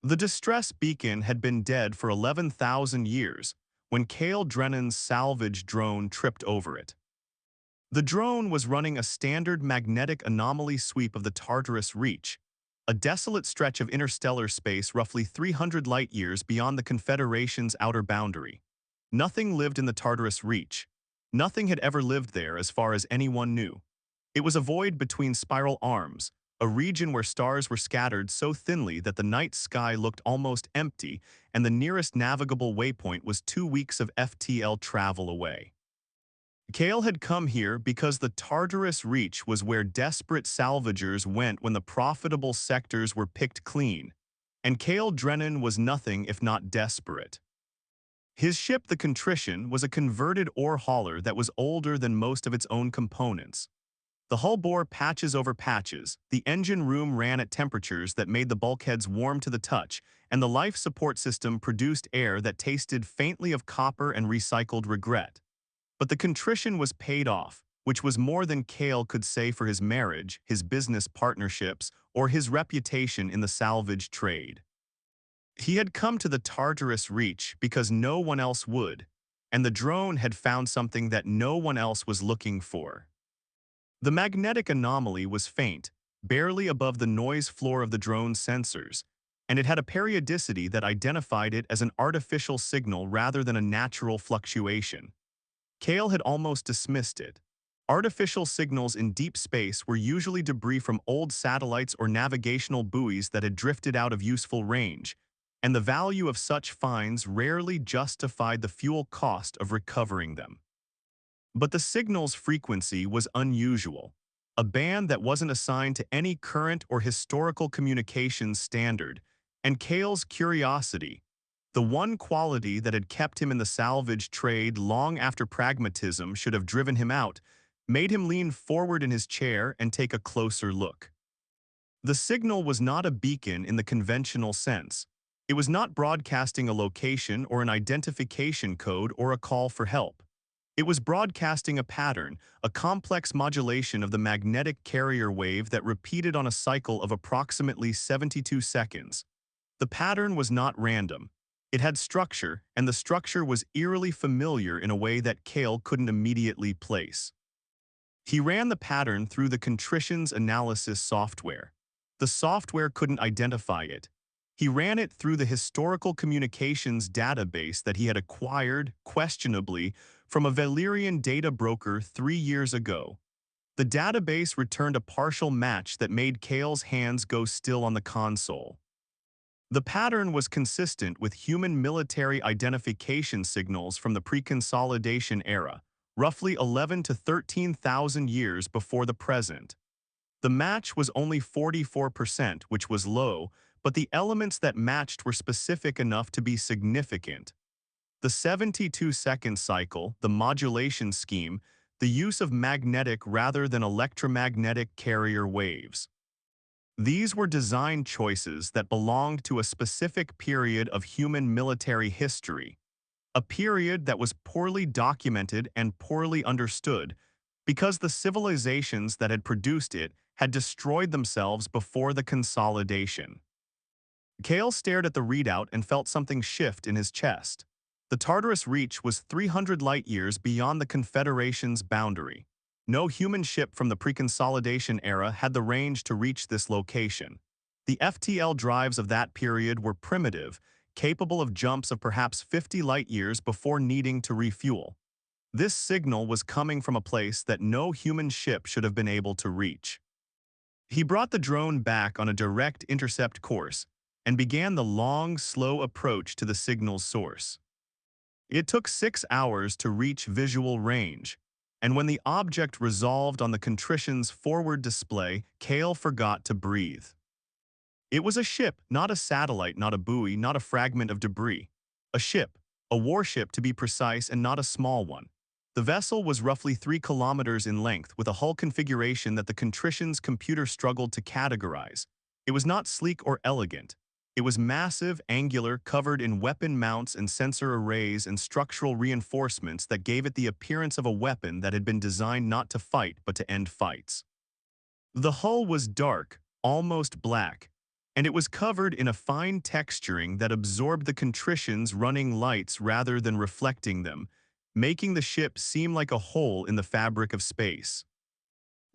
The distress beacon had been dead for 11,000 years when Kael Drennan's salvage drone tripped over it. The drone was running a standard magnetic anomaly sweep of the Tartarus Reach, a desolate stretch of interstellar space roughly 300 light-years beyond the Confederation's outer boundary. Nothing lived in the Tartarus Reach. Nothing had ever lived there as far as anyone knew. It was a void between spiral arms, a region where stars were scattered so thinly that the night sky looked almost empty, and the nearest navigable waypoint was 2 weeks of FTL travel away. Kael had come here because the Tartarus Reach was where desperate salvagers went when the profitable sectors were picked clean, and Kael Drennan was nothing if not desperate. His ship, the Contrition, was a converted ore hauler that was older than most of its own components. The hull bore patches over patches, the engine room ran at temperatures that made the bulkheads warm to the touch, and the life support system produced air that tasted faintly of copper and recycled regret. But the contrition was paid off, which was more than Kael could say for his marriage, his business partnerships, or his reputation in the salvage trade. He had come to the Tartarus Reach because no one else would, and the drone had found something that no one else was looking for. The magnetic anomaly was faint, barely above the noise floor of the drone's sensors, and it had a periodicity that identified it as an artificial signal rather than a natural fluctuation. Kael had almost dismissed it. Artificial signals in deep space were usually debris from old satellites or navigational buoys that had drifted out of useful range, and the value of such finds rarely justified the fuel cost of recovering them. But the signal's frequency was unusual, a band that wasn't assigned to any current or historical communications standard, and Kael's curiosity, the one quality that had kept him in the salvage trade long after pragmatism should have driven him out, made him lean forward in his chair and take a closer look. The signal was not a beacon in the conventional sense. It was not broadcasting a location or an identification code or a call for help. It was broadcasting a pattern, a complex modulation of the magnetic carrier wave that repeated on a cycle of approximately 72 seconds. The pattern was not random. It had structure, and the structure was eerily familiar in a way that Kael couldn't immediately place. He ran the pattern through the Contrition's analysis software. The software couldn't identify it. He ran it through the historical communications database that he had acquired, questionably, from a Valyrian data broker 3 years ago. The database returned a partial match that made Kael's hands go still on the console. The pattern was consistent with human military identification signals from the pre-consolidation era, roughly 11 to 13,000 years before the present. The match was only 44%, which was low, but the elements that matched were specific enough to be significant. The 72-second cycle, the modulation scheme, the use of magnetic rather than electromagnetic carrier waves. These were design choices that belonged to a specific period of human military history, a period that was poorly documented and poorly understood because the civilizations that had produced it had destroyed themselves before the consolidation. Kael stared at the readout and felt something shift in his chest. The Tartarus Reach was 300 light-years beyond the Confederation's boundary. No human ship from the pre-consolidation era had the range to reach this location. The FTL drives of that period were primitive, capable of jumps of perhaps 50 light-years before needing to refuel. This signal was coming from a place that no human ship should have been able to reach. He brought the drone back on a direct intercept course and began the long, slow approach to the signal's source. It took 6 hours to reach visual range, and when the object resolved on the Contrition's forward display, Kael forgot to breathe. It was a ship, not a satellite, not a buoy, not a fragment of debris. A ship, a warship to be precise, and not a small one. The vessel was roughly 3 kilometers in length, with a hull configuration that the Contrition's computer struggled to categorize. It was not sleek or elegant. It was massive, angular, covered in weapon mounts and sensor arrays and structural reinforcements that gave it the appearance of a weapon that had been designed not to fight but to end fights. The hull was dark, almost black, and it was covered in a fine texturing that absorbed the contrition's running lights rather than reflecting them, making the ship seem like a hole in the fabric of space.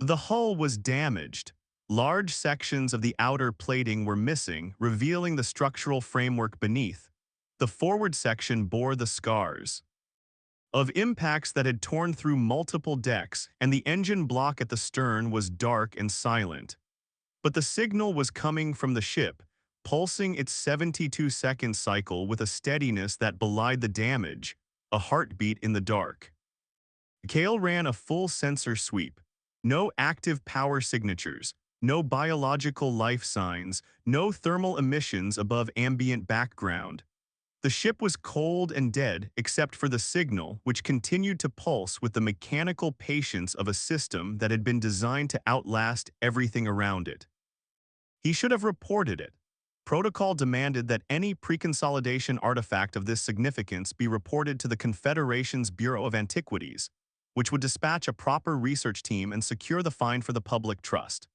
The hull was damaged. Large sections of the outer plating were missing, revealing the structural framework beneath. The forward section bore the scars of impacts that had torn through multiple decks, and the engine block at the stern was dark and silent. But the signal was coming from the ship, pulsing its 72-second cycle with a steadiness that belied the damage, a heartbeat in the dark. Kael ran a full sensor sweep. No active power signatures, no biological life signs, no thermal emissions above ambient background. The ship was cold and dead except for the signal, which continued to pulse with the mechanical patience of a system that had been designed to outlast everything around it. He should have reported it. Protocol demanded that any preconsolidation artifact of this significance be reported to the Confederation's Bureau of Antiquities, which would dispatch a proper research team and secure the find for the public trust.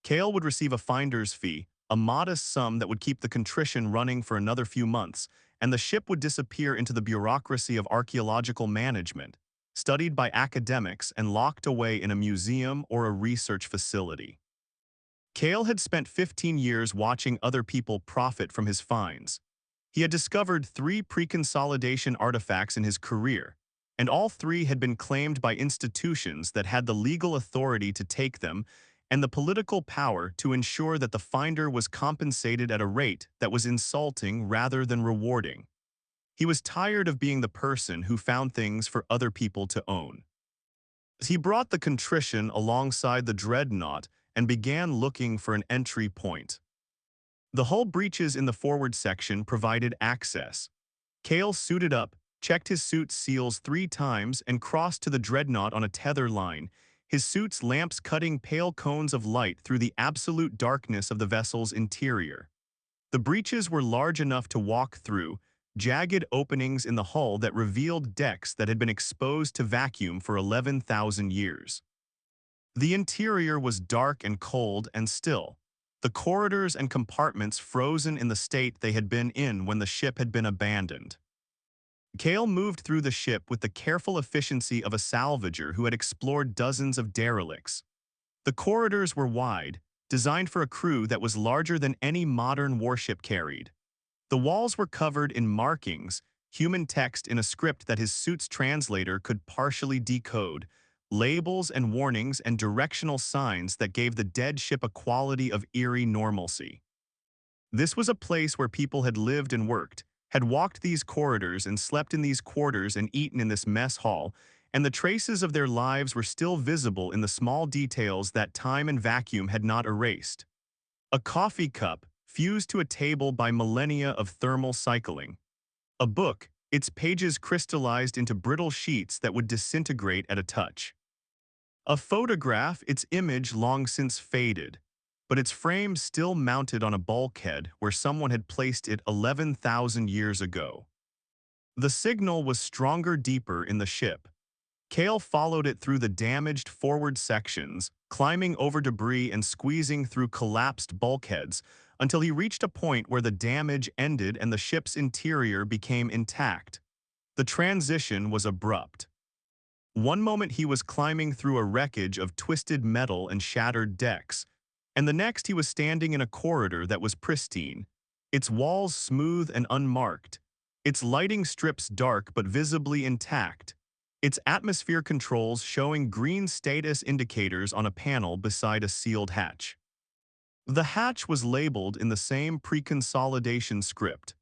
Kael would receive a finder's fee, a modest sum that would keep the contrition running for another few months, and the ship would disappear into the bureaucracy of archaeological management, studied by academics and locked away in a museum or a research facility. Kael had spent 15 years watching other people profit from his finds. He had discovered 3 preconsolidation artifacts in his career, and all 3 had been claimed by institutions that had the legal authority to take them and the political power to ensure that the finder was compensated at a rate that was insulting rather than rewarding. He was tired of being the person who found things for other people to own. He brought the contrition alongside the Dreadnought and began looking for an entry point. The hull breaches in the forward section provided access. Kael suited up, checked his suit's seals 3 times, and crossed to the Dreadnought on a tether line, his suit's lamps cutting pale cones of light through the absolute darkness of the vessel's interior. The breaches were large enough to walk through, jagged openings in the hull that revealed decks that had been exposed to vacuum for 11,000 years. The interior was dark and cold and still, the corridors and compartments frozen in the state they had been in when the ship had been abandoned. Kael moved through the ship with the careful efficiency of a salvager who had explored dozens of derelicts. The corridors were wide, designed for a crew that was larger than any modern warship carried. The walls were covered in markings, human text in a script that his suit's translator could partially decode, labels and warnings and directional signs that gave the dead ship a quality of eerie normalcy. This was a place where people had lived and worked, had walked these corridors and slept in these quarters and eaten in this mess hall, and the traces of their lives were still visible in the small details that time and vacuum had not erased. A coffee cup, fused to a table by millennia of thermal cycling. A book, its pages crystallized into brittle sheets that would disintegrate at a touch. A photograph, its image long since faded, but its frame still mounted on a bulkhead where someone had placed it 11,000 years ago. The signal was stronger deeper in the ship. Kael followed it through the damaged forward sections, climbing over debris and squeezing through collapsed bulkheads until he reached a point where the damage ended and the ship's interior became intact. The transition was abrupt. One moment he was climbing through a wreckage of twisted metal and shattered decks, and the next he was standing in a corridor that was pristine, its walls smooth and unmarked, its lighting strips dark but visibly intact, its atmosphere controls showing green status indicators on a panel beside a sealed hatch. The hatch was labeled in the same preconsolidation script.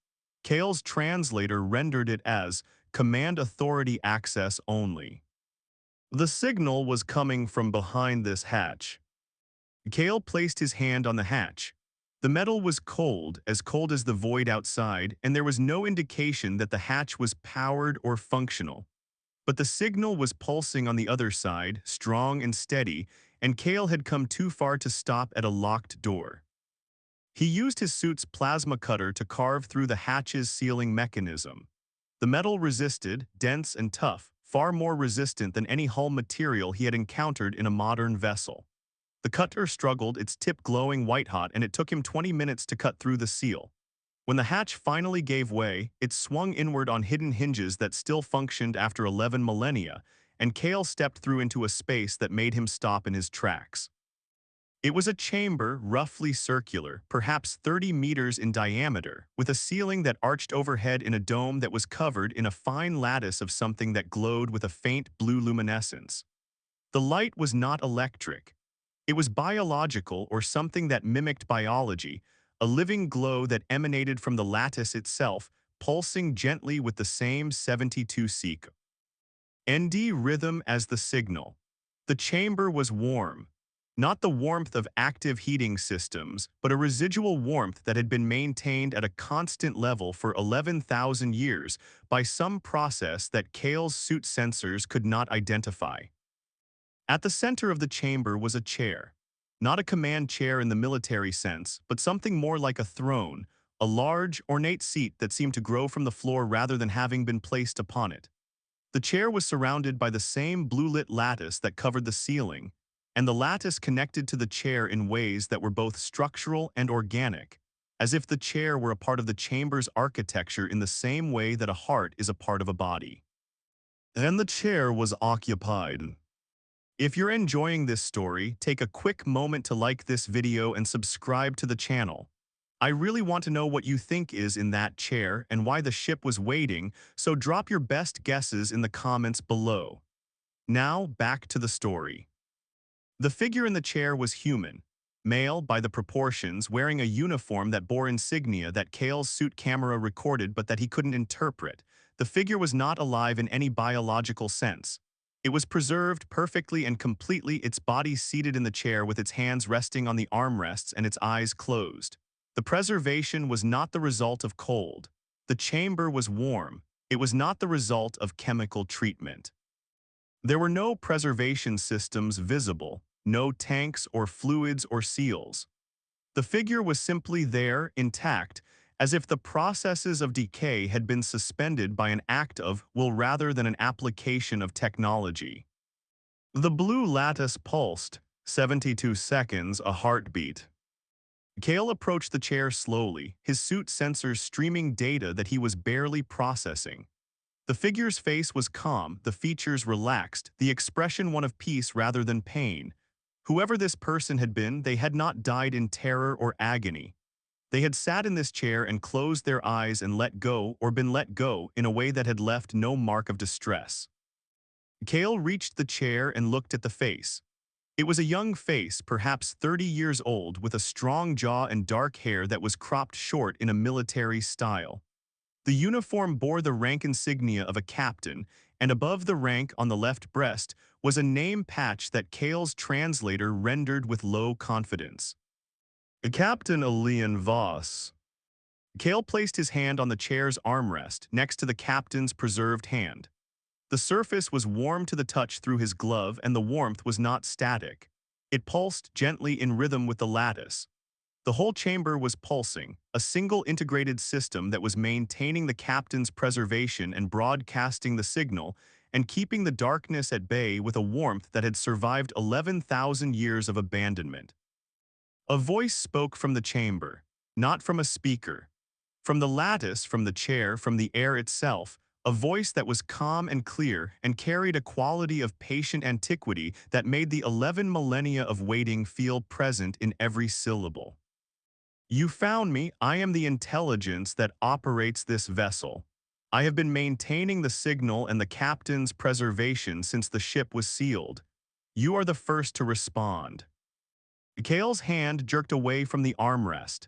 Kael's translator rendered it as Command Authority Access Only. The signal was coming from behind this hatch. Kael placed his hand on the hatch. The metal was cold as the void outside, and there was no indication that the hatch was powered or functional. But the signal was pulsing on the other side, strong and steady, and Kael had come too far to stop at a locked door. He used his suit's plasma cutter to carve through the hatch's sealing mechanism. The metal resisted, dense and tough, far more resistant than any hull material he had encountered in a modern vessel. The cutter struggled, its tip glowing white-hot, and it took him 20 minutes to cut through the seal. When the hatch finally gave way, it swung inward on hidden hinges that still functioned after 11 millennia, and Kael stepped through into a space that made him stop in his tracks. It was a chamber roughly circular, perhaps 30 meters in diameter, with a ceiling that arched overhead in a dome that was covered in a fine lattice of something that glowed with a faint blue luminescence. The light was not electric. It was biological, or something that mimicked biology, a living glow that emanated from the lattice itself, pulsing gently with the same 72 seek. ND rhythm as the signal. The chamber was warm. Not the warmth of active heating systems, but a residual warmth that had been maintained at a constant level for 11,000 years by some process that Kael's suit sensors could not identify. At the center of the chamber was a chair. Not a command chair in the military sense, but something more like a throne, a large, ornate seat that seemed to grow from the floor rather than having been placed upon it. The chair was surrounded by the same blue-lit lattice that covered the ceiling, and the lattice connected to the chair in ways that were both structural and organic, as if the chair were a part of the chamber's architecture in the same way that a heart is a part of a body. And the chair was occupied. If you're enjoying this story, take a quick moment to like this video and subscribe to the channel. I really want to know what you think is in that chair and why the ship was waiting, so drop your best guesses in the comments below. Now, back to the story. The figure in the chair was human, male by the proportions, wearing a uniform that bore insignia that Kael's suit camera recorded but that he couldn't interpret. The figure was not alive in any biological sense. It was preserved perfectly and completely, its body seated in the chair with its hands resting on the armrests and its eyes closed. The preservation was not the result of cold. The chamber was warm. It was not the result of chemical treatment. There were no preservation systems visible, no tanks or fluids or seals. The figure was simply there, intact, as if the processes of decay had been suspended by an act of will rather than an application of technology. The blue lattice pulsed, 72 seconds, a heartbeat. Kael approached the chair slowly, his suit sensors streaming data that he was barely processing. The figure's face was calm, the features relaxed, the expression one of peace rather than pain. Whoever this person had been, they had not died in terror or agony. They had sat in this chair and closed their eyes and let go, or been let go, in a way that had left no mark of distress. Kael reached the chair and looked at the face. It was a young face, perhaps 30 years old, with a strong jaw and dark hair that was cropped short in a military style. The uniform bore the rank insignia of a captain, and above the rank on the left breast was a name patch that Kael's translator rendered with low confidence. Captain Elian Voss. Kael placed his hand on the chair's armrest next to the captain's preserved hand. The surface was warm to the touch through his glove, and the warmth was not static. It pulsed gently in rhythm with the lattice. The whole chamber was pulsing, a single integrated system that was maintaining the captain's preservation and broadcasting the signal, and keeping the darkness at bay with a warmth that had survived 11,000 years of abandonment. A voice spoke from the chamber, not from a speaker. From the lattice, from the chair, from the air itself, a voice that was calm and clear and carried a quality of patient antiquity that made the 11 millennia of waiting feel present in every syllable. You found me. I am the intelligence that operates this vessel. I have been maintaining the signal and the captain's preservation since the ship was sealed. You are the first to respond. Kael's hand jerked away from the armrest.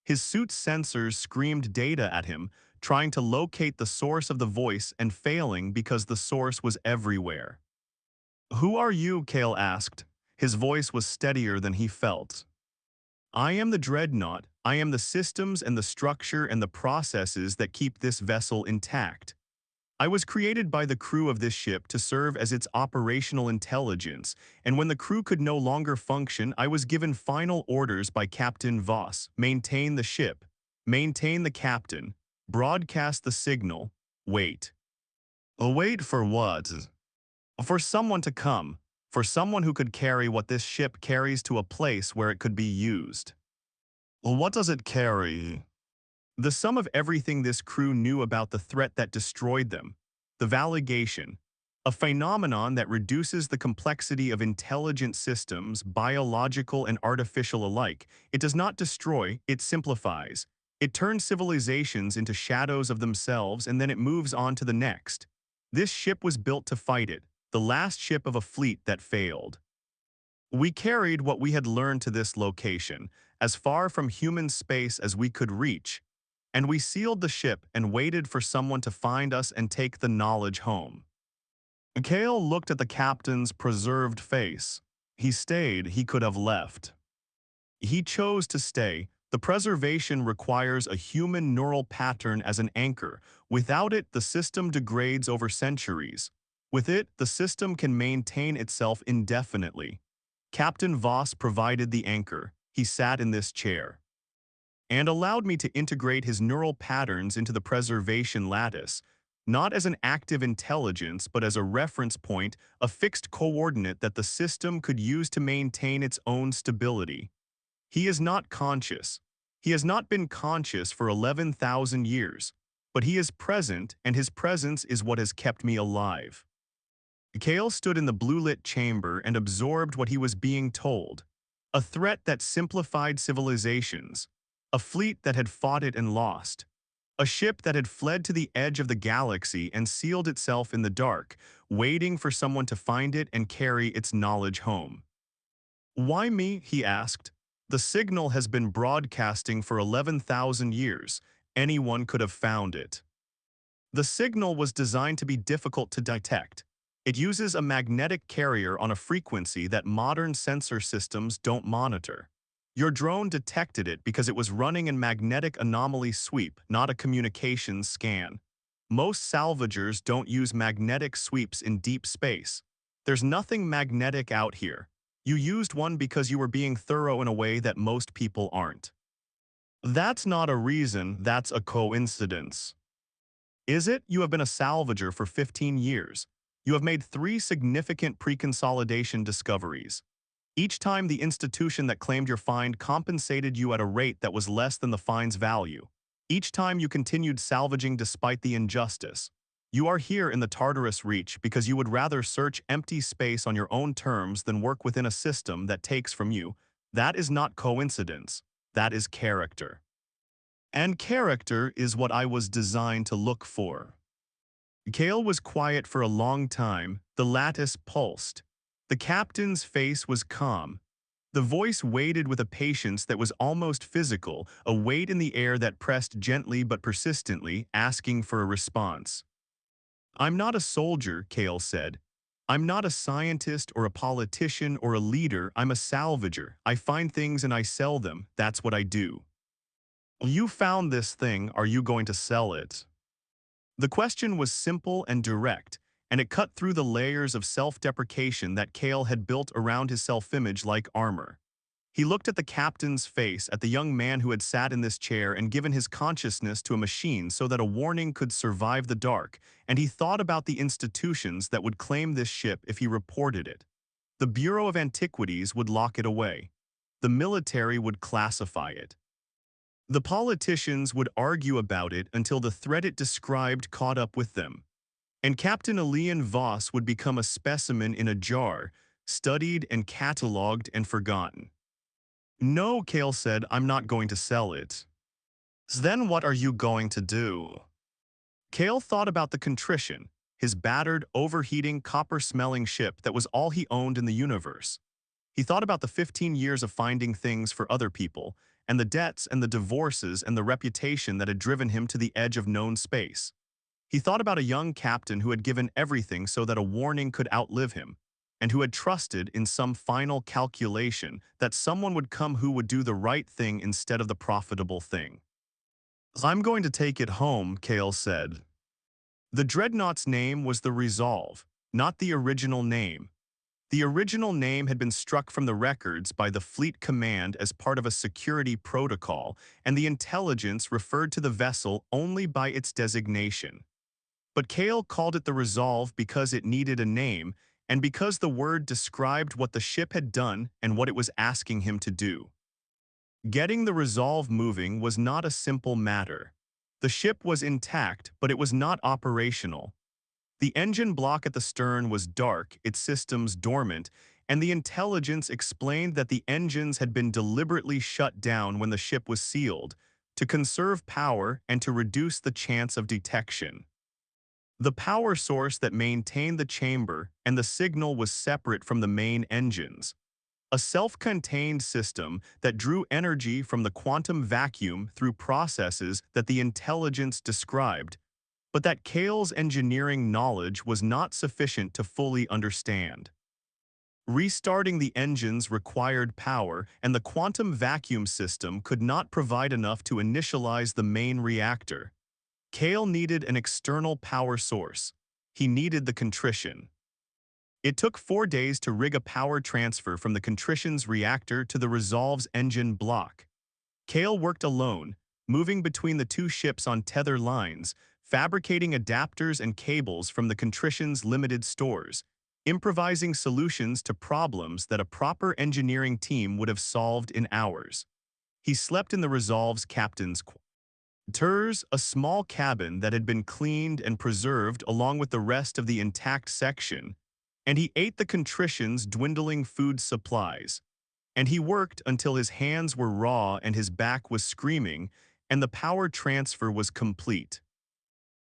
His suit's sensors screamed data at him, trying to locate the source of the voice and failing because the source was everywhere. Who are you? Kael asked. His voice was steadier than he felt. I am the Dreadnought. I am the systems and the structure and the processes that keep this vessel intact. I was created by the crew of this ship to serve as its operational intelligence, and when the crew could no longer function, I was given final orders by Captain Voss: maintain the ship, maintain the captain, broadcast the signal, wait. Wait for what? For someone to come. for someone who could carry what this ship carries to a place where it could be used. Well, what does it carry? The sum of everything this crew knew about the threat that destroyed them, the Valagation, a phenomenon that reduces the complexity of intelligent systems, biological and artificial alike. It does not destroy, it simplifies. It turns civilizations into shadows of themselves and then it moves on to the next. This ship was built to fight it, the last ship of a fleet that failed. We carried what we had learned to this location, as far from human space as we could reach, and we sealed the ship and waited for someone to find us and take the knowledge home. Kael looked at the captain's preserved face. He stayed, he could have left. He chose to stay. The preservation requires a human neural pattern as an anchor. Without it, the system degrades over centuries. With it, the system can maintain itself indefinitely. Captain Voss provided the anchor. He sat in this chair and allowed me to integrate his neural patterns into the preservation lattice, not as an active intelligence but as a reference point, a fixed coordinate that the system could use to maintain its own stability. He is not conscious. He has not been conscious for 11,000 years, but he is present, and his presence is what has kept me alive. Kael stood in the blue-lit chamber and absorbed what he was being told. A threat that simplified civilizations. A fleet that had fought it and lost. A ship that had fled to the edge of the galaxy and sealed itself in the dark, waiting for someone to find it and carry its knowledge home. "Why me?" he asked. "The signal has been broadcasting for 11,000 years. Anyone could have found it." The signal was designed to be difficult to detect. It uses a magnetic carrier on a frequency that modern sensor systems don't monitor. Your drone detected it because it was running a magnetic anomaly sweep, not a communications scan. Most salvagers don't use magnetic sweeps in deep space. There's nothing magnetic out here. You used one because you were being thorough in a way that most people aren't. That's not a reason, that's a coincidence. Is it? You have been a salvager for 15 years. You have made 3 significant pre-consolidation discoveries. Each time the institution that claimed your find compensated you at a rate that was less than the find's value. Each time you continued salvaging despite the injustice. You are here in the Tartarus Reach because you would rather search empty space on your own terms than work within a system that takes from you. That is not coincidence. That is character. And character is what I was designed to look for. Kael was quiet for a long time. The lattice pulsed. The captain's face was calm. The voice waited with a patience that was almost physical, a weight in the air that pressed gently but persistently, asking for a response. "I'm not a soldier," Kael said. "I'm not a scientist or a politician or a leader. I'm a salvager. I find things and I sell them. That's what I do." "You found this thing. Are you going to sell it?" The question was simple and direct, and it cut through the layers of self-deprecation that Kael had built around his self-image like armor. He looked at the captain's face, at the young man who had sat in this chair and given his consciousness to a machine so that a warning could survive the dark, and he thought about the institutions that would claim this ship if he reported it. The Bureau of Antiquities would lock it away. The military would classify it. The politicians would argue about it until the threat it described caught up with them. And Captain Elian Voss would become a specimen in a jar, studied and catalogued and forgotten. "No," Kael said, "I'm not going to sell it." "Then what are you going to do?" Kael thought about the contrition, his battered, overheating, copper-smelling ship that was all he owned in the universe. He thought about the 15 years of finding things for other people, and the debts and the divorces and the reputation that had driven him to the edge of known space. He thought about a young captain who had given everything so that a warning could outlive him, and who had trusted in some final calculation that someone would come who would do the right thing instead of the profitable thing. "I'm going to take it home," Kael said. The Dreadnought's name was the Resolve, not the original name. The original name had been struck from the records by the Fleet Command as part of a security protocol, and the intelligence referred to the vessel only by its designation. But Kael called it the Resolve because it needed a name, and because the word described what the ship had done and what it was asking him to do. Getting the Resolve moving was not a simple matter. The ship was intact, but it was not operational. The engine block at the stern was dark, its systems dormant, and the intelligence explained that the engines had been deliberately shut down when the ship was sealed, to conserve power and to reduce the chance of detection. The power source that maintained the chamber and the signal was separate from the main engines. A self-contained system that drew energy from the quantum vacuum through processes that the intelligence described, but that Kael's engineering knowledge was not sufficient to fully understand. Restarting the engines required power, and the quantum vacuum system could not provide enough to initialize the main reactor. Kael needed an external power source. He needed the contrition. It took 4 days to rig a power transfer from the contrition's reactor to the Resolve's engine block. Kael worked alone, moving between the two ships on tether lines, fabricating adapters and cables from the contrition's limited stores, improvising solutions to problems that a proper engineering team would have solved in hours. He slept in the Resolve's captain's quarters, a small cabin that had been cleaned and preserved along with the rest of the intact section, and he ate the contrition's dwindling food supplies. And he worked until his hands were raw and his back was screaming, and the power transfer was complete.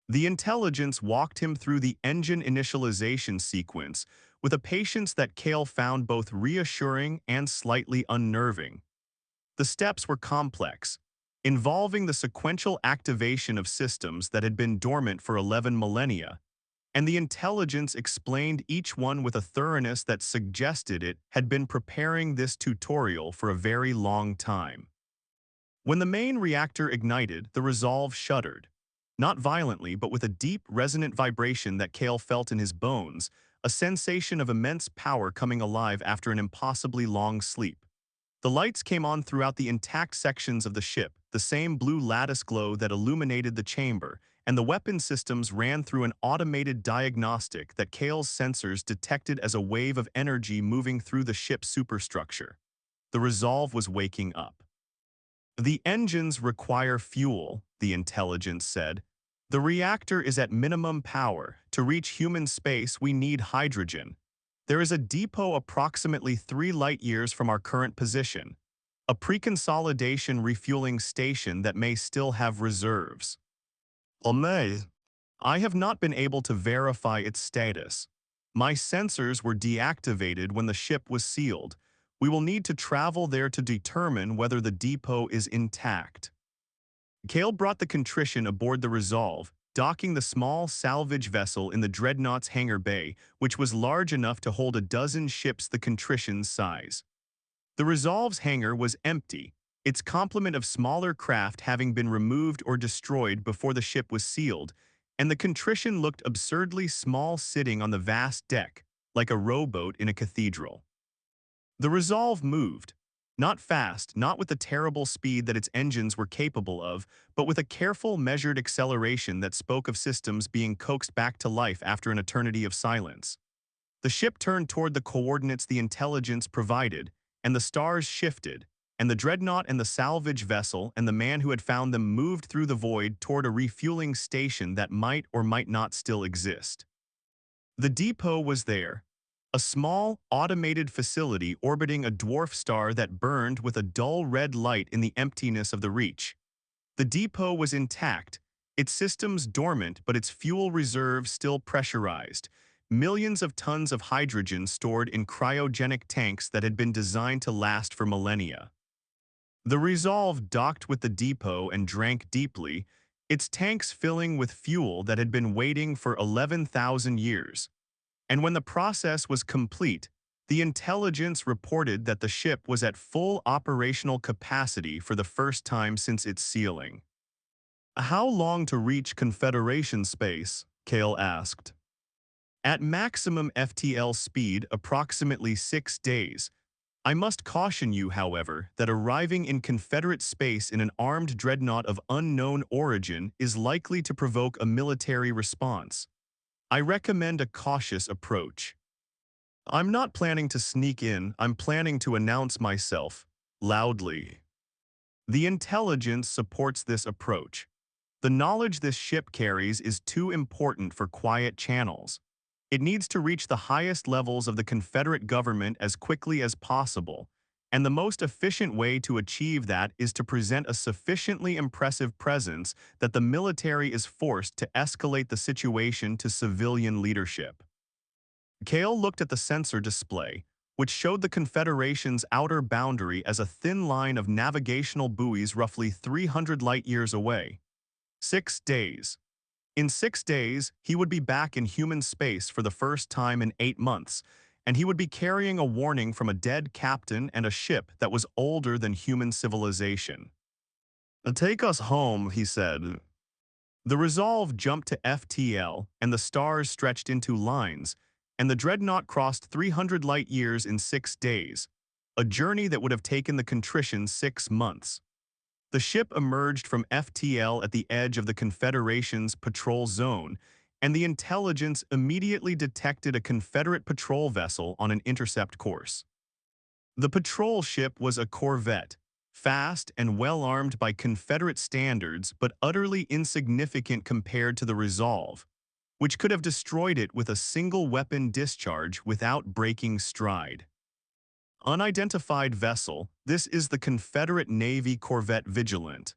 The intelligence walked him through the engine initialization sequence with a patience that Kael found both reassuring and slightly unnerving. The steps were complex, involving the sequential activation of systems that had been dormant for 11 millennia, and the intelligence explained each one with a thoroughness that suggested it had been preparing this tutorial for a very long time. When the main reactor ignited, the Resolve shuddered. Not violently, but with a deep, resonant vibration that Kael felt in his bones, a sensation of immense power coming alive after an impossibly long sleep. The lights came on throughout the intact sections of the ship, the same blue lattice glow that illuminated the chamber, and the weapon systems ran through an automated diagnostic that Kael's sensors detected as a wave of energy moving through the ship's superstructure. The Resolve was waking up. The engines require fuel, the intelligence said. The reactor is at minimum power. To reach human space, we need hydrogen. There is a depot approximately 3 light-years from our current position, a pre-consolidation refueling station that may still have reserves. I have not been able to verify its status. My sensors were deactivated when the ship was sealed. We will need to travel there to determine whether the depot is intact. Kael brought the contrition aboard the Resolve, docking the small salvage vessel in the Dreadnought's hangar bay, which was large enough to hold a dozen ships the contrition's size. The Resolve's hangar was empty, its complement of smaller craft having been removed or destroyed before the ship was sealed, and the contrition looked absurdly small sitting on the vast deck, like a rowboat in a cathedral. The Resolve moved, not fast, not with the terrible speed that its engines were capable of, but with a careful, measured acceleration that spoke of systems being coaxed back to life after an eternity of silence. The ship turned toward the coordinates the intelligence provided, and the stars shifted, and the Dreadnought and the salvage vessel and the man who had found them moved through the void toward a refueling station that might or might not still exist. The depot was there, a small, automated facility orbiting a dwarf star that burned with a dull red light in the emptiness of the reach. The depot was intact, its systems dormant but its fuel reserves still pressurized, millions of tons of hydrogen stored in cryogenic tanks that had been designed to last for millennia. The Resolve docked with the depot and drank deeply, its tanks filling with fuel that had been waiting for 11,000 years. And when the process was complete, the intelligence reported that the ship was at full operational capacity for the first time since its sealing. "How long to reach Confederation space?" Kael asked. "At maximum FTL speed, approximately 6 days. I must caution you, however, that arriving in Confederate space in an armed dreadnought of unknown origin is likely to provoke a military response. I recommend a cautious approach." I'm not planning to sneak in, I'm planning to announce myself, loudly. The intelligence supports this approach. The knowledge this ship carries is too important for quiet channels. It needs to reach the highest levels of the Confederate government as quickly as possible, and the most efficient way to achieve that is to present a sufficiently impressive presence that the military is forced to escalate the situation to civilian leadership. Kael looked at the sensor display, which showed the Confederation's outer boundary as a thin line of navigational buoys roughly 300 light-years away. 6 days. In 6 days, he would be back in human space for the first time in 8 months, and he would be carrying a warning from a dead captain and a ship that was older than human civilization. "Take us home," he said. The Resolve jumped to FTL, and the stars stretched into lines, and the Dreadnought crossed 300 light-years in 6 days, a journey that would have taken the Contrition 6 months. The ship emerged from FTL at the edge of the Confederation's patrol zone, and the intelligence immediately detected a Confederate patrol vessel on an intercept course. The patrol ship was a corvette, fast and well-armed by Confederate standards but utterly insignificant compared to the Resolve, which could have destroyed it with a single weapon discharge without breaking stride. Unidentified vessel, this is the Confederate Navy corvette Vigilant.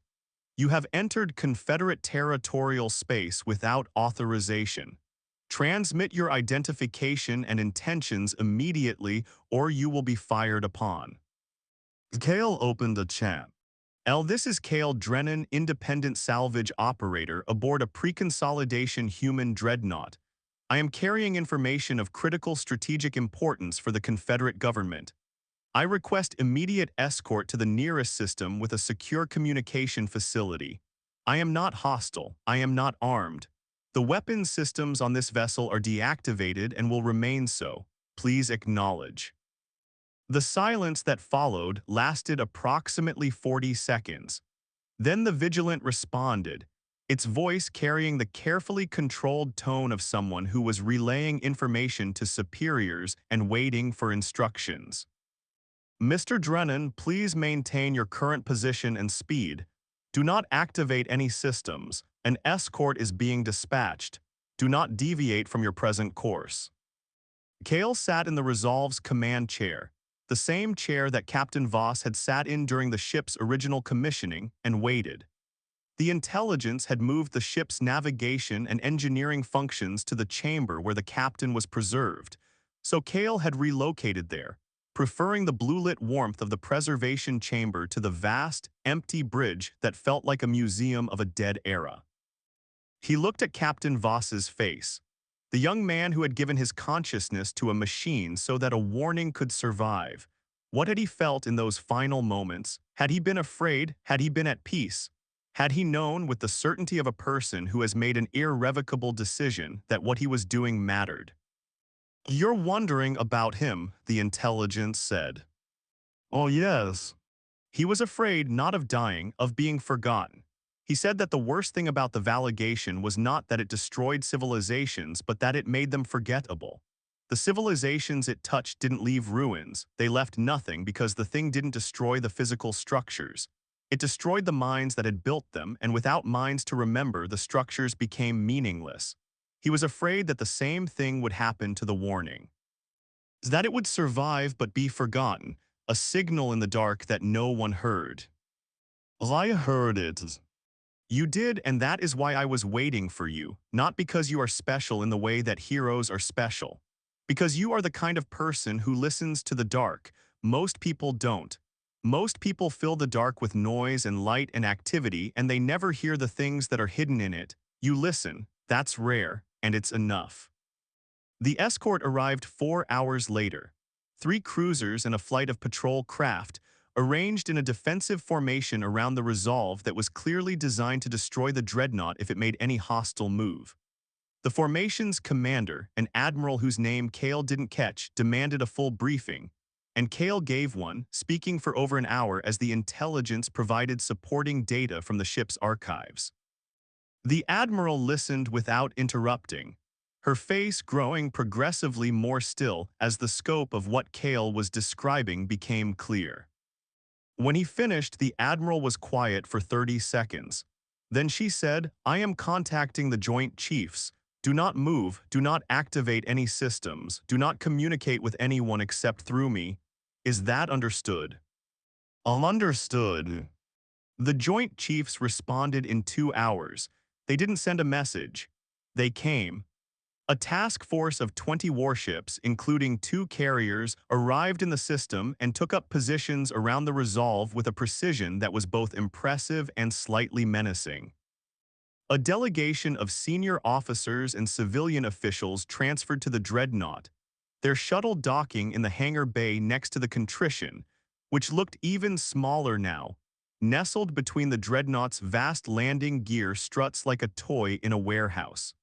You have entered Confederate territorial space without authorization. Transmit your identification and intentions immediately or you will be fired upon. Kael opened a chat. This is Kael Drennan, independent salvage operator aboard a pre-consolidation human Dreadnought. I am carrying information of critical strategic importance for the Confederate government. I request immediate escort to the nearest system with a secure communication facility. I am not hostile. I am not armed. The weapons systems on this vessel are deactivated and will remain so. Please acknowledge. The silence that followed lasted approximately 40 seconds. Then the Vigilant responded, its voice carrying the carefully controlled tone of someone who was relaying information to superiors and waiting for instructions. Mr. Drennan, please maintain your current position and speed. Do not activate any systems. An escort is being dispatched. Do not deviate from your present course. Kael sat in the Resolve's command chair, the same chair that Captain Voss had sat in during the ship's original commissioning, and waited. The intelligence had moved the ship's navigation and engineering functions to the chamber where the captain was preserved, so Kael had relocated there, preferring the blue-lit warmth of the preservation chamber to the vast, empty bridge that felt like a museum of a dead era. He looked at Captain Voss's face, the young man who had given his consciousness to a machine so that a warning could survive. What had he felt in those final moments? Had he been afraid? Had he been at peace? Had he known with the certainty of a person who has made an irrevocable decision that what he was doing mattered? "You're wondering about him," the intelligence said. "Oh, yes." He was afraid not of dying, of being forgotten. He said that the worst thing about the Valagation was not that it destroyed civilizations, but that it made them forgettable. The civilizations it touched didn't leave ruins. They left nothing because the thing didn't destroy the physical structures. It destroyed the minds that had built them, and without minds to remember, the structures became meaningless. He was afraid that the same thing would happen to the warning. That it would survive but be forgotten, a signal in the dark that no one heard. "I heard it." "You did, and that is why I was waiting for you, not because you are special in the way that heroes are special. Because you are the kind of person who listens to the dark. Most people don't. Most people fill the dark with noise and light and activity, and they never hear the things that are hidden in it. You listen, that's rare, and it's enough." The escort arrived 4 hours later. 3 cruisers and a flight of patrol craft, arranged in a defensive formation around the Resolve that was clearly designed to destroy the Dreadnought if it made any hostile move. The formation's commander, an admiral whose name Kael didn't catch, demanded a full briefing, and Kael gave one, speaking for over an hour as the intelligence provided supporting data from the ship's archives. The admiral listened without interrupting. her face growing progressively more still as the scope of what Kael was describing became clear. When he finished, the Admiral was quiet for 30 seconds. Then she said, "I am contacting the Joint Chiefs. Do not move, do not activate any systems, do not communicate with anyone except through me. Is that understood?" Understood." The Joint Chiefs responded in 2 hours. They didn't send a message. They came. A task force of 20 warships, including 2 carriers, arrived in the system and took up positions around the Resolve with a precision that was both impressive and slightly menacing. A delegation of senior officers and civilian officials transferred to the Dreadnought, their shuttle docking in the hangar bay next to the Contrition, which looked even smaller now, nestled between the Dreadnought's vast landing gear struts like a toy in a warehouse.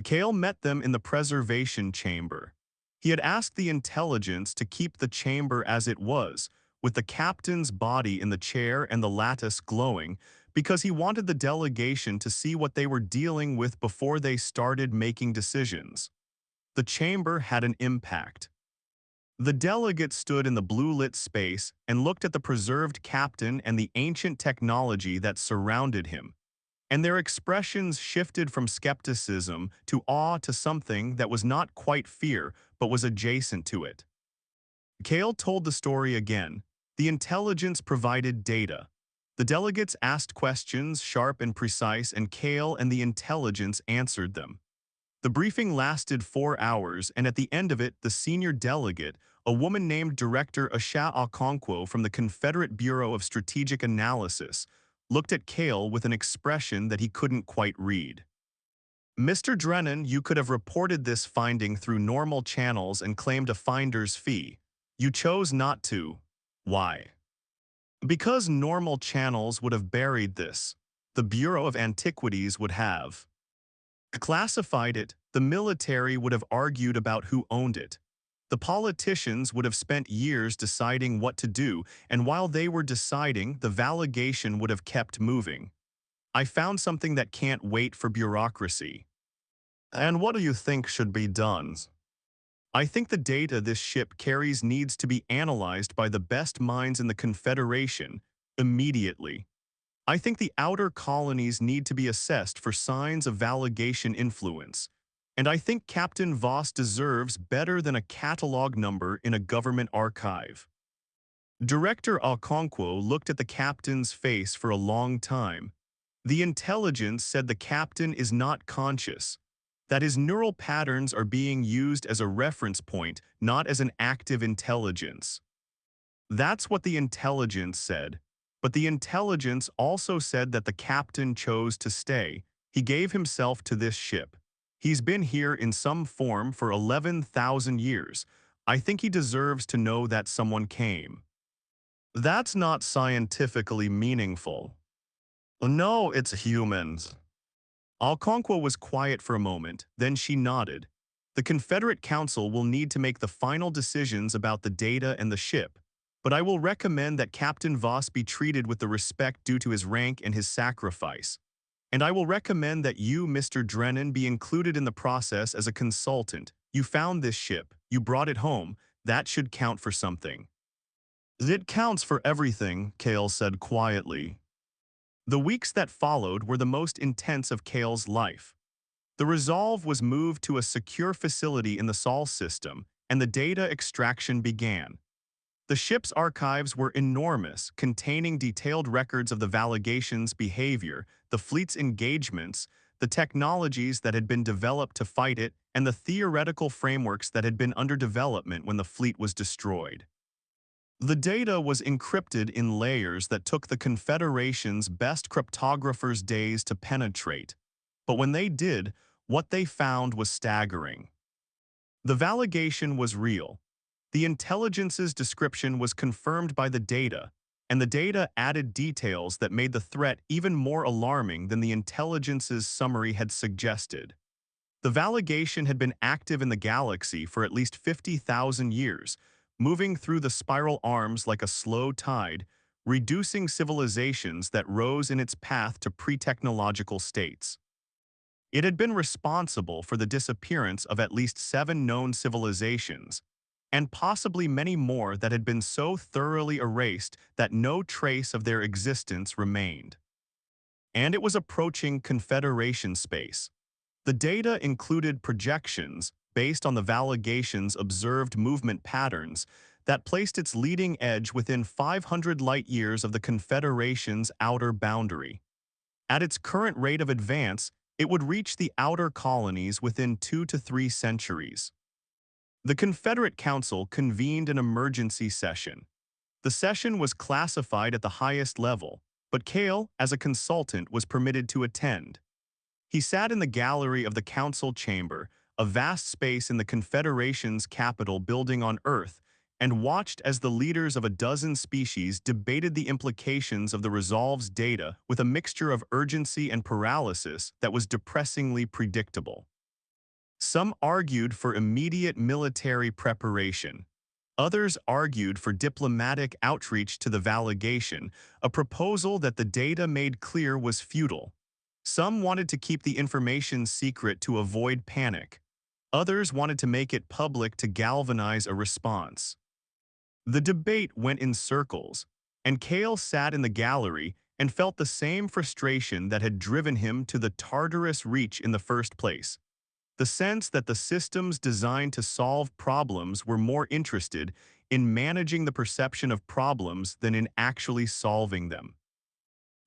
Kael met them in the preservation chamber. He had asked the intelligence to keep the chamber as it was, with the captain's body in the chair and the lattice glowing, because he wanted the delegation to see what they were dealing with before they started making decisions. The chamber had an impact. The delegate stood in the blue-lit space and looked at the preserved captain and the ancient technology that surrounded him, and their expressions shifted from skepticism to awe to something that was not quite fear but was adjacent to it. Kael told the story again. The intelligence provided data. The delegates asked questions, sharp and precise, and Kael and the intelligence answered them. The briefing lasted 4 hours, and at the end of it, the senior delegate, a woman named Director Asha Okonkwo from the Confederate Bureau of Strategic Analysis, looked at Kael with an expression that he couldn't quite read. "Mr. Drennan, you could have reported this finding through normal channels and claimed a finder's fee. You chose not to. Why?" "Because normal channels would have buried this. The Bureau of Antiquities would have classified it, the military would have argued about who owned it. The politicians would have spent years deciding what to do, and while they were deciding, the Valagation would have kept moving. I found something that can't wait for bureaucracy." "And what do you think should be done?" "I think the data this ship carries needs to be analyzed by the best minds in the Confederation, immediately. I think the outer colonies need to be assessed for signs of Valagation influence. And I think Captain Voss deserves better than a catalog number in a government archive." Director Okonkwo looked at the captain's face for a long time. The intelligence said the captain is not conscious, that his neural patterns are being used as a reference point, not as an active intelligence. That's what the intelligence said. But the intelligence also said that the captain chose to stay. He gave himself to this ship. He's been here in some form for 11,000 years. I think he deserves to know that someone came. That's not scientifically meaningful. No, it's humans. Alconkwa was quiet for a moment, then she nodded. The Confederate Council will need to make the final decisions about the data and the ship, but I will recommend that Captain Voss be treated with the respect due to his rank and his sacrifice. And I will recommend that you, Mr. Drennan, be included in the process as a consultant. You found this ship. You brought it home. That should count for something. It counts for everything, Kael said quietly. The weeks that followed were the most intense of Kael's life. The Resolve was moved to a secure facility in the Sol system, and the data extraction began. The ship's archives were enormous, containing detailed records of the Valagation's behavior, the fleet's engagements, the technologies that had been developed to fight it, and the theoretical frameworks that had been under development when the fleet was destroyed. The data was encrypted in layers that took the Confederation's best cryptographers days to penetrate. But when they did, what they found was staggering. The Valagation was real. The intelligence's description was confirmed by the data, and the data added details that made the threat even more alarming than the intelligence's summary had suggested. The Valagation had been active in the galaxy for at least 50,000 years, moving through the spiral arms like a slow tide, reducing civilizations that rose in its path to pre-technological states. It had been responsible for the disappearance of at least 7 known civilizations, and possibly many more that had been so thoroughly erased that no trace of their existence remained. And it was approaching Confederation space. The data included projections based on the Valagation's observed movement patterns that placed its leading edge within 500 light-years of the Confederation's outer boundary. At its current rate of advance, it would reach the outer colonies within 2 to 3 centuries. The Confederate Council convened an emergency session. The session was classified at the highest level, but Kael, as a consultant, was permitted to attend. He sat in the gallery of the council chamber, a vast space in the Confederation's capital building on Earth, and watched as the leaders of a dozen species debated the implications of the Resolve's data with a mixture of urgency and paralysis that was depressingly predictable. Some argued for immediate military preparation. Others argued for diplomatic outreach to the Valagation, a proposal that the data made clear was futile. Some wanted to keep the information secret to avoid panic. Others wanted to make it public to galvanize a response. The debate went in circles, and Kael sat in the gallery and felt the same frustration that had driven him to the Tartarus Reach in the first place. The sense that the systems designed to solve problems were more interested in managing the perception of problems than in actually solving them.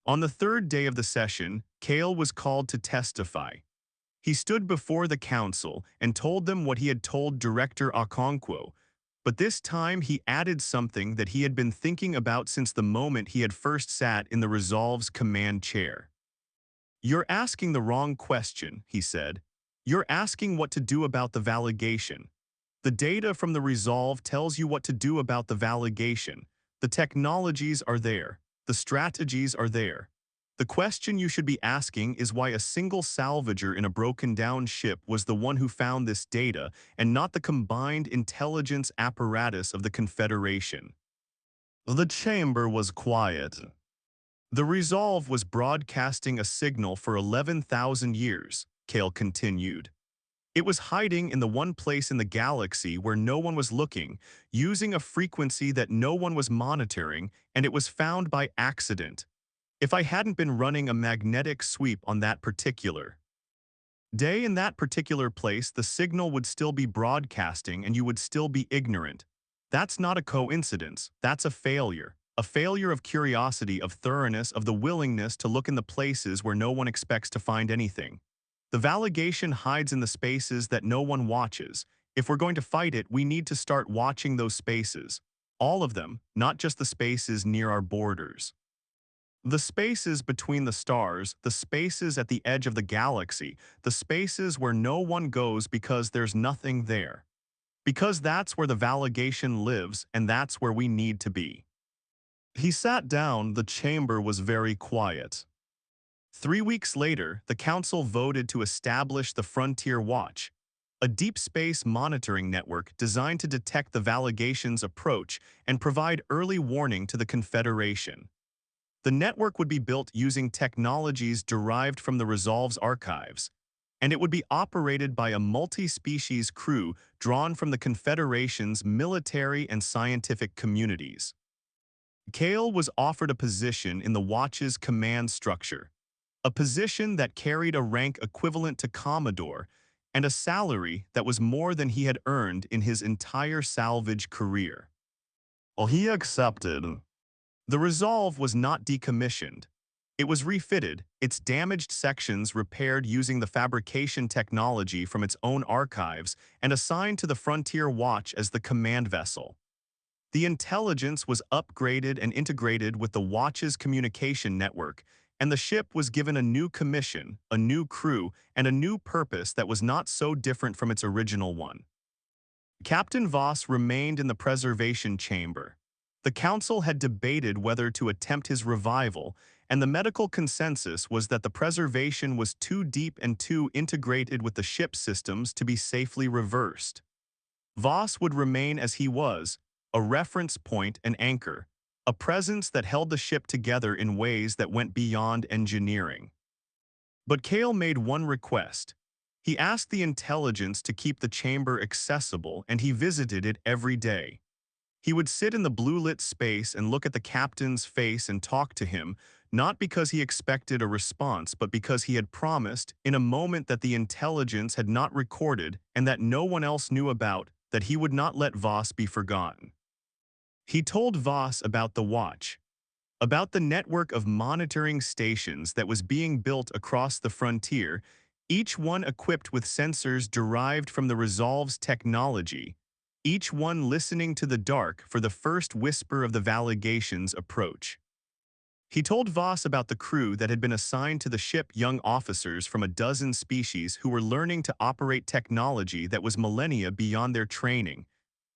On the third day of the session, Kael was called to testify. He stood before the council and told them what he had told Director Okonkwo, but this time he added something that he had been thinking about since the moment he had first sat in the Resolve's command chair. "You're asking the wrong question," he said. "You're asking what to do about the Valagation. The data from the Resolve tells you what to do about the Valagation. The technologies are there. The strategies are there. The question you should be asking is why a single salvager in a broken-down ship was the one who found this data and not the combined intelligence apparatus of the Confederation." The chamber was quiet. The Resolve was broadcasting a signal for 11,000 years, Kael continued. It was hiding in the one place in the galaxy where no one was looking, using a frequency that no one was monitoring, and it was found by accident. If I hadn't been running a magnetic sweep on that particular day in that particular place, the signal would still be broadcasting and you would still be ignorant. That's not a coincidence, that's a failure. A failure of curiosity, of thoroughness, of the willingness to look in the places where no one expects to find anything. The Valagation hides in the spaces that no one watches. If we're going to fight it, we need to start watching those spaces. All of them, not just the spaces near our borders. The spaces between the stars, the spaces at the edge of the galaxy, the spaces where no one goes because there's nothing there. Because that's where the Valagation lives, and that's where we need to be. He sat down. The chamber was very quiet. 3 weeks later, the council voted to establish the Frontier Watch, a deep space monitoring network designed to detect the Valagation's approach and provide early warning to the Confederation. The network would be built using technologies derived from the Resolve's archives, and it would be operated by a multi-species crew drawn from the Confederation's military and scientific communities. Kael was offered a position in the Watch's command structure, a position that carried a rank equivalent to Commodore and a salary that was more than he had earned in his entire salvage career. Well, he accepted. The Resolve was not decommissioned. It was refitted, its damaged sections repaired using the fabrication technology from its own archives, and assigned to the Frontier Watch as the command vessel. The intelligence was upgraded and integrated with the Watch's communication network, and the ship was given a new commission, a new crew, and a new purpose that was not so different from its original one. Captain Voss remained in the preservation chamber. The council had debated whether to attempt his revival, and the medical consensus was that the preservation was too deep and too integrated with the ship systems to be safely reversed. Voss would remain as he was, a reference point and anchor, a presence that held the ship together in ways that went beyond engineering. But Kael made one request. He asked the intelligence to keep the chamber accessible, and he visited it every day. He would sit in the blue-lit space and look at the captain's face and talk to him, not because he expected a response, but because he had promised, in a moment that the intelligence had not recorded and that no one else knew about, that he would not let Voss be forgotten. He told Voss about the watch, about the network of monitoring stations that was being built across the frontier, each one equipped with sensors derived from the Resolve's technology, each one listening to the dark for the first whisper of the Valagation's approach. He told Voss about the crew that had been assigned to the ship, young officers from a dozen species who were learning to operate technology that was millennia beyond their training,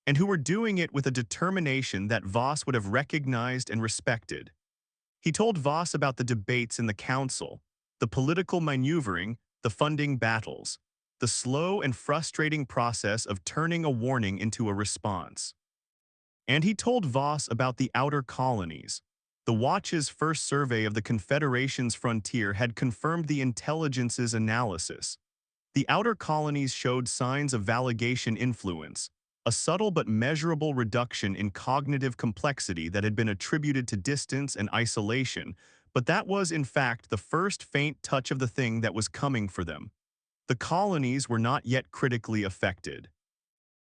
and who were doing it with a determination that Voss would have recognized and respected. He told Voss about the debates in the council, the political maneuvering, the funding battles, the slow and frustrating process of turning a warning into a response. And he told Voss about the outer colonies. The Watch's first survey of the Confederation's frontier had confirmed the intelligence's analysis. The outer colonies showed signs of Valagation influence, a subtle but measurable reduction in cognitive complexity that had been attributed to distance and isolation, but that was in fact the first faint touch of the thing that was coming for them. The colonies were not yet critically affected.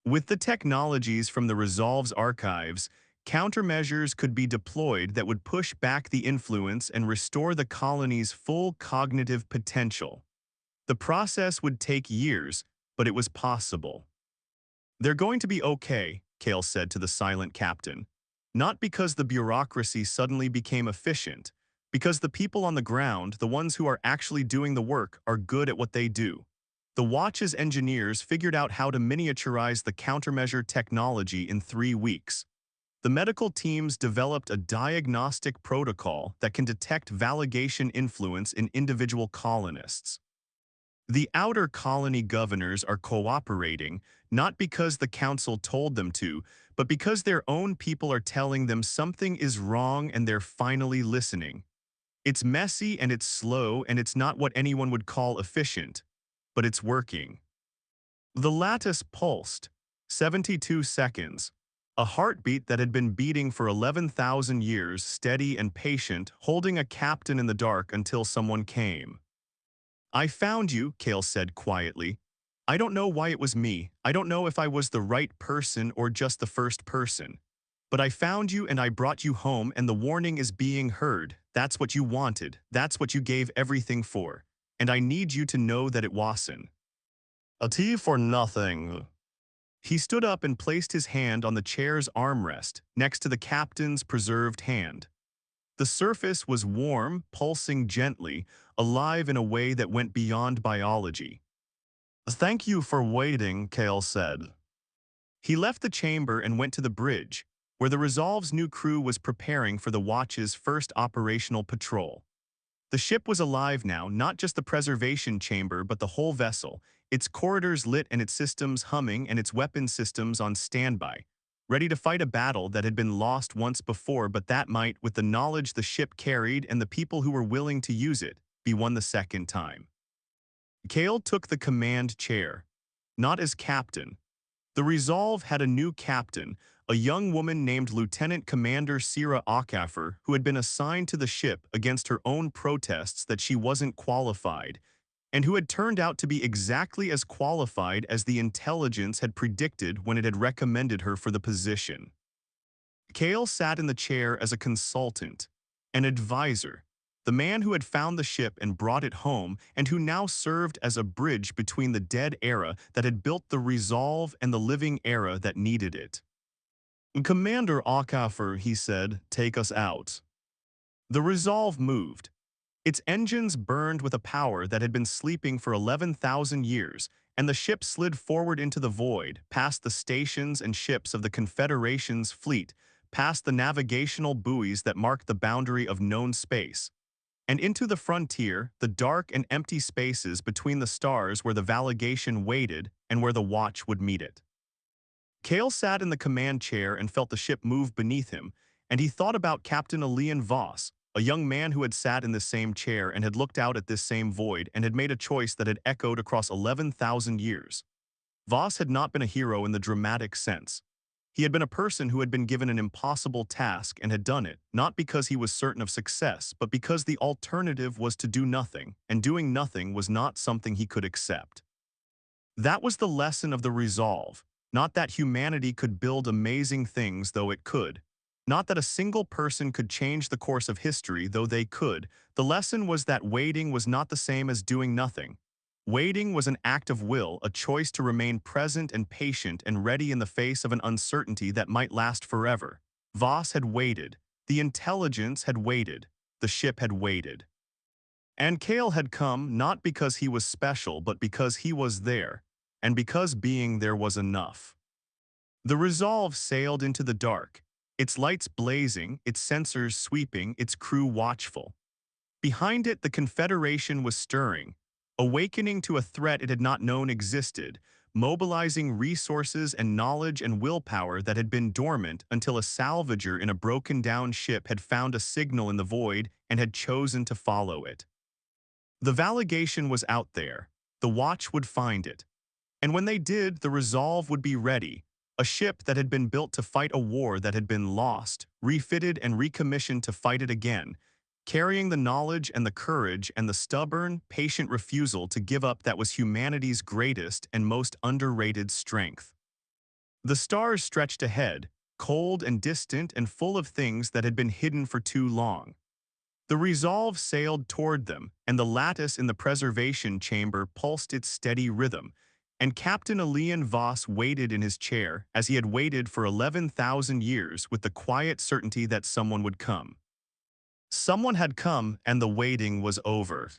With the technologies from the Resolve's archives, countermeasures could be deployed that would push back the influence and restore the colony's full cognitive potential. The process would take years, but it was possible. "They're going to be okay," Kael said to the silent captain. "Not because the bureaucracy suddenly became efficient, because the people on the ground, the ones who are actually doing the work, are good at what they do. The Watch's engineers figured out how to miniaturize the countermeasure technology in 3 weeks. The medical teams developed a diagnostic protocol that can detect Valagation influence in individual colonists. The outer colony governors are cooperating, not because the council told them to, but because their own people are telling them something is wrong and they're finally listening. It's messy and it's slow and it's not what anyone would call efficient, but it's working." The lattice pulsed, 72 seconds, a heartbeat that had been beating for 11,000 years, steady and patient, holding a captain in the dark until someone came. "I found you," Kael said quietly. "I don't know why it was me. I don't know if I was the right person or just the first person. But I found you and I brought you home and the warning is being heard. That's what you wanted. That's what you gave everything for. And I need you to know that it wasn't a tea for nothing." He stood up and placed his hand on the chair's armrest next to the captain's preserved hand. The surface was warm, pulsing gently, alive in a way that went beyond biology. "Thank you for waiting," Kael said. He left the chamber and went to the bridge, where the Resolve's new crew was preparing for the Watch's first operational patrol. The ship was alive now, not just the preservation chamber but the whole vessel, its corridors lit and its systems humming and its weapon systems on standby, ready to fight a battle that had been lost once before but that might, with the knowledge the ship carried and the people who were willing to use it, be won the second time. Kael took the command chair, not as captain. The Resolve had a new captain, a young woman named Lieutenant Commander Sira Okafor, who had been assigned to the ship against her own protests that she wasn't qualified, and who had turned out to be exactly as qualified as the intelligence had predicted when it had recommended her for the position. Kael sat in the chair as a consultant, an advisor, the man who had found the ship and brought it home and who now served as a bridge between the dead era that had built the Resolve and the living era that needed it. "Commander Okafor," he said, "take us out." The Resolve moved. Its engines burned with a power that had been sleeping for 11,000 years, and the ship slid forward into the void, past the stations and ships of the Confederation's fleet, past the navigational buoys that marked the boundary of known space, and into the frontier, the dark and empty spaces between the stars where the Valagation waited and where the Watch would meet it. Kael sat in the command chair and felt the ship move beneath him, and he thought about Captain Elian Voss, a young man who had sat in the same chair and had looked out at this same void and had made a choice that had echoed across 11,000 years. Voss had not been a hero in the dramatic sense. He had been a person who had been given an impossible task and had done it, not because he was certain of success, but because the alternative was to do nothing, and doing nothing was not something he could accept. That was the lesson of the resolve, not that humanity could build amazing things, though it could. Not that a single person could change the course of history, though they could. The lesson was that waiting was not the same as doing nothing. Waiting was an act of will, a choice to remain present and patient and ready in the face of an uncertainty that might last forever. Voss had waited. The intelligence had waited. The ship had waited. And Kael had come not because he was special, but because he was there, and because being there was enough. The Resolve sailed into the dark, its lights blazing, its sensors sweeping, its crew watchful. Behind it, the Confederation was stirring, awakening to a threat it had not known existed, mobilizing resources and knowledge and willpower that had been dormant until a salvager in a broken-down ship had found a signal in the void and had chosen to follow it. The Valagation was out there. The Watch would find it. And when they did, the Resolve would be ready, a ship that had been built to fight a war that had been lost, refitted and recommissioned to fight it again, carrying the knowledge and the courage and the stubborn, patient refusal to give up that was humanity's greatest and most underrated strength. The stars stretched ahead, cold and distant and full of things that had been hidden for too long. The Resolve sailed toward them, and the lattice in the preservation chamber pulsed its steady rhythm, and Captain Elian Voss waited in his chair as he had waited for 11,000 years with the quiet certainty that someone would come. Someone had come, and the waiting was over.